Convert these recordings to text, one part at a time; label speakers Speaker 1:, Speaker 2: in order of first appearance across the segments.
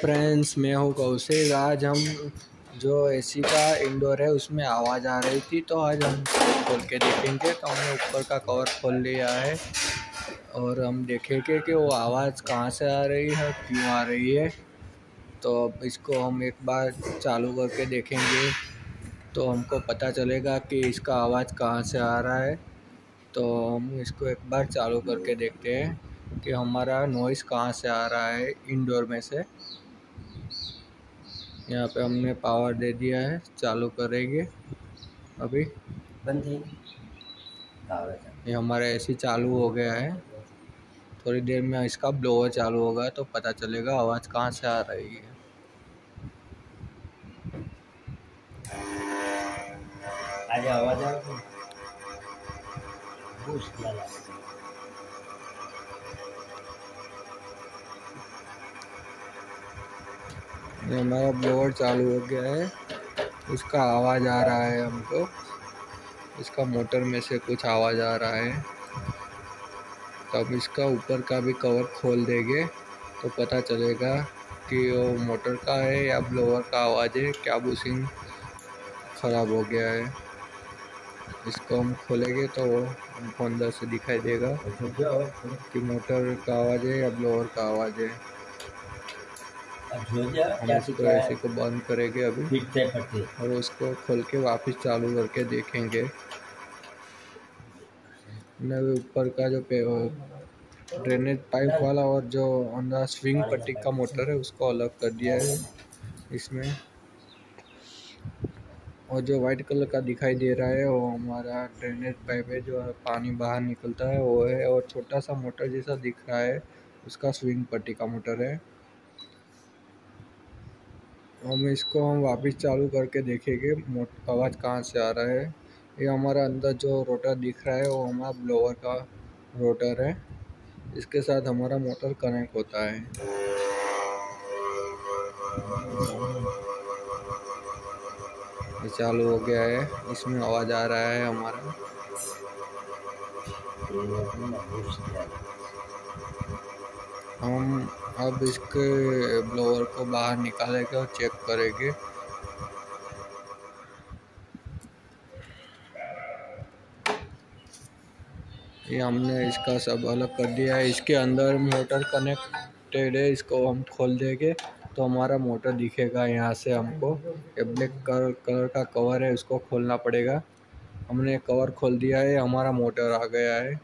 Speaker 1: Friends, मैं हूँ कौशिक। आज हम जो एसी का इंडोर है उसमें आवाज़ आ रही थी, तो आज हम खोल के देखेंगे। तो हमने ऊपर का कवर खोल लिया है और हम देखेंगे कि वो आवाज़ कहाँ से आ रही है, क्यों आ रही है। तो अब इसको हम एक बार चालू करके देखेंगे तो हमको पता चलेगा कि इसका आवाज़ कहाँ से आ रहा है। तो हम इसको एक बार चालू करके देखते हैं कि हमारा नॉइज़ कहाँ से आ रहा है इंडोर में से। यहाँ पे हमने पावर दे दिया है, चालू करेंगे अभी।
Speaker 2: बंद है।
Speaker 1: ये हमारा एसी चालू हो गया है। थोड़ी देर में इसका ब्लोअर चालू होगा तो पता चलेगा आवाज़ कहाँ से आ रही है।
Speaker 2: आज आवाज आ
Speaker 1: ये हमारा ब्लोअर चालू हो गया है, उसका आवाज़ आ रहा है हमको। इसका मोटर में से कुछ आवाज़ आ रहा है। तब इसका ऊपर का भी कवर खोल देंगे तो पता चलेगा कि वो मोटर का है या ब्लोअर का आवाज़ है, क्या बुशिंग ख़राब हो गया है। इसको हम खोलेंगे तो हमको अंदर से दिखाई देगा कि मोटर का आवाज़ है या ब्लोअर का आवाज़ है। हम इसको एसी को बंद करेंगे अभी और उसको खोल के वापस चालू करके देखेंगे। मैंने ऊपर का जो ड्रेनेज पाइप वाला और जो अंदर स्विंग पट्टी का मोटर है उसको अलग कर दिया है इसमें। और जो वाइट कलर का दिखाई दे रहा है वो हमारा ड्रेनेज पाइप है, जो पानी बाहर निकलता है वो है। और छोटा सा मोटर जैसा दिख रहा है उसका स्विंग पट्टी का मोटर है। हम वापस चालू करके देखेंगे आवाज़ कहाँ से आ रहा है। ये हमारा अंदर जो रोटर दिख रहा है वो हमारा ब्लोअर का रोटर है। इसके साथ हमारा मोटर कनेक्ट होता है। ये चालू हो गया है, इसमें आवाज़ आ रहा है हमारा। हम अब इसके ब्लोअर को बाहर निकालेंगे और चेक करेंगे। ये हमने इसका सब अलग कर दिया है। इसके अंदर मोटर कनेक्टेड है, इसको हम खोल देंगे तो हमारा मोटर दिखेगा यहाँ से हमको। ये ब्लैक कलर का कवर है, उसको खोलना पड़ेगा। हमने कवर खोल दिया है, हमारा मोटर आ गया है।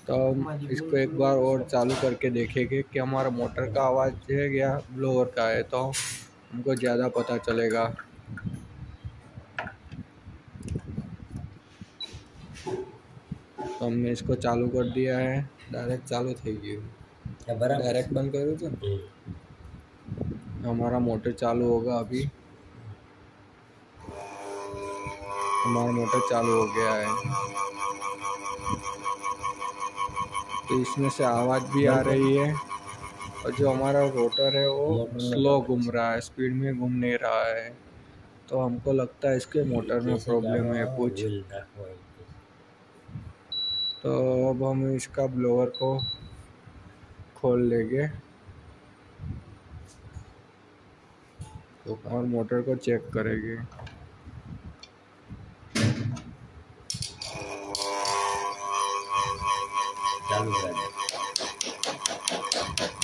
Speaker 1: तो हम इसको एक बार और चालू करके देखेंगे कि हमारा मोटर का आवाज़ है या ब्लोअर का है, तो हमको ज़्यादा पता चलेगा। तो हमने इसको चालू कर दिया है, डायरेक्ट चालू થઈ ગયું। डायरेक्ट बंद करो तो हमारा मोटर चालू होगा अभी। हमारा मोटर चालू हो गया है, तो इसमें से आवाज़ भी आ रही है। और जो हमारा रोटर है वो स्लो घूम रहा है, स्पीड में घूम नहीं रहा है। तो हमको लगता है इसके मोटर में प्रॉब्लम है कुछ। तो अब हम इसका ब्लोअर को खोल लेंगे और मोटर को चेक करेंगे।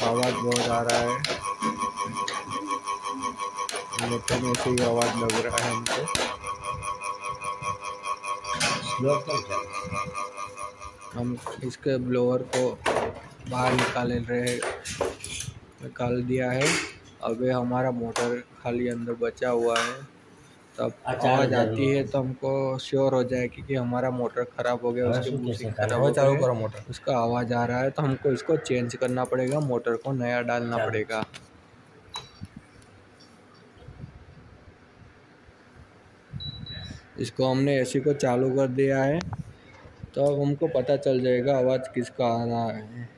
Speaker 1: आवाज़ बहुत आ रहा है, मोटर में से ही आवाज़ लग रहा है हमको। हम इसके ब्लोअर को बाहर निकाल दिया है। अभी हमारा मोटर खाली अंदर बचा हुआ है। तब आवाज़ आती है तो हमको श्योर हो जाएगी कि हमारा मोटर ख़राब हो गया, उसकी बुशिंग खराब हो गई है, मोटर उसका आवाज़ आ रहा है। तो हमको इसको चेंज करना पड़ेगा, मोटर को नया डालना पड़ेगा। इसको हमने एसी को चालू कर दिया है, तो अब हमको पता चल जाएगा आवाज़ किसका आ रहा है।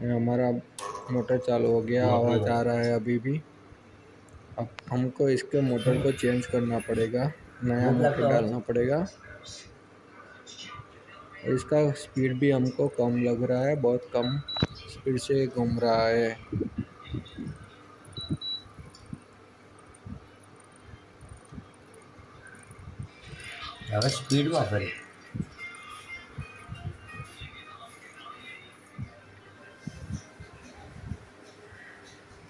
Speaker 1: हमारा मोटर चालू हो गया, आवाज़ आ रहा है अभी भी। अब हमको इसके मोटर को चेंज करना पड़ेगा, नया मोटर डालना पड़ेगा। इसका स्पीड भी हमको कम लग रहा है, बहुत कम स्पीड से घूम रहा है।
Speaker 2: હવે સ્પીડમાં ફરી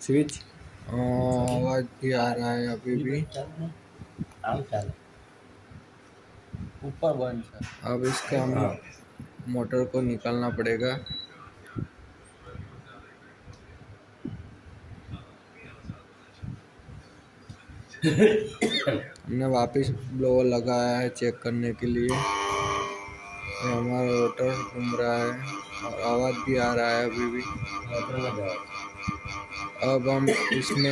Speaker 1: स्विच आवाज़ भी आ रहा है अभी भी।
Speaker 2: આમ ચાલે
Speaker 1: ऊपर बंद है। अब इसका हम मोटर को निकालना पड़ेगा। हमने वापस ब्लोअर लगाया है चेक करने के लिए। ये हमारा रोटर घूम रहा है और आवाज़ भी आ रहा है अभी भी।
Speaker 2: મોટર માં જવા
Speaker 1: अब हम इसमें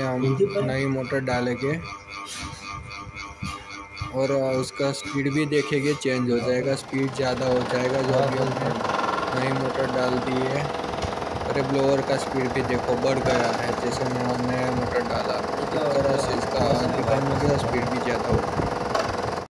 Speaker 1: नई मोटर डालेंगे और उसका स्पीड भी देखेंगे, चेंज हो जाएगा, स्पीड ज़्यादा हो जाएगा जो अभी हमने नई मोटर डाल दी है। और ब्लोअर का स्पीड भी देखो बढ़ गया है जैसे हमने नया मोटर डाला, इस तरह से इसका आवाज़ भी कम हो गया, स्पीड भी ज़्यादा हो गया।